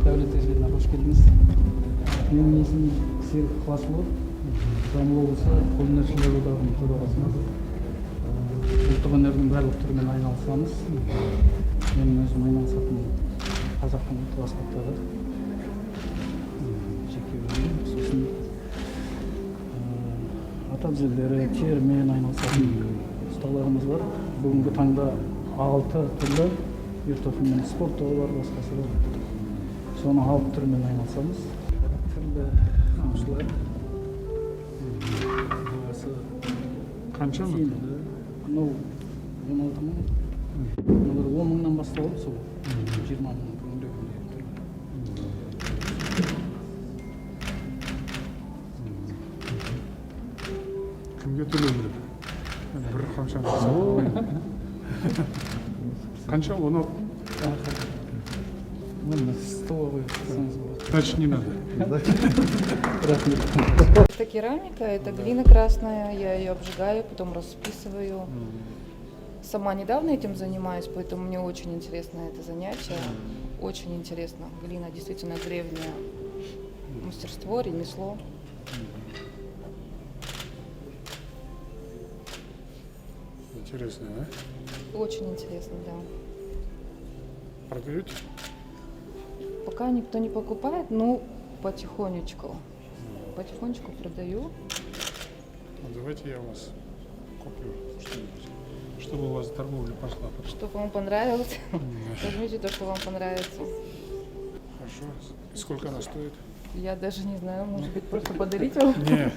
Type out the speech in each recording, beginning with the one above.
Дәулет эсігіне қош келдіңіз. Менің есімім Серік Қылашұлы, Жамбыл облысы қолөнершілер одағының төрағасымыз. Ұлттық өнердің барлық түрімен айналысамыз. Менің өзім айналысатын қазақтың ұлттық аспаптары. Жеке өнер, сосын ата әжелері терімен айналысатын ұсталарымыз бар. Бүгінгі таңда 6 түрлі ер тоқыммен спорт тобы бар, басқасы бар. Соны 6 түрмен айналысамыз. Түрлі қамшылар. Қанша ма? Мынау 16 мың. Мыналар 10 мыңнан басталып, сол 20 мың бүгінде. Кімге төлеу керек? Бір қамшаны қанша? 16? Ладно, 100 қойсаңыз болады. Значит, не надо. Это керамика, это глина красная, я ее обжигаю, потом расписываю. Сама недавно этим занимаюсь, поэтому мне очень интересно это занятие. Очень интересно. Глина действительно древнее мастерство, ремесло. Интересно, да? Очень интересно, да. Продаете? Пока никто не покупает, ну, потихонечку. Потихонечку продаю. Давайте я у вас куплю что-нибудь, чтобы у вас торговля пошла. Чтобы вам понравилось, возьмите то, что вам понравится. Хорошо. И сколько она стоит? Я даже не знаю, может быть, просто подарить вам? Нет,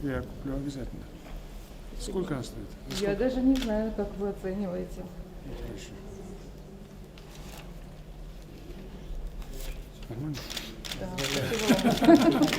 я куплю обязательно. Сколько она стоит? Я даже не знаю, как вы оцениваете. Хорошо. Нормально? Да, спасибо вам.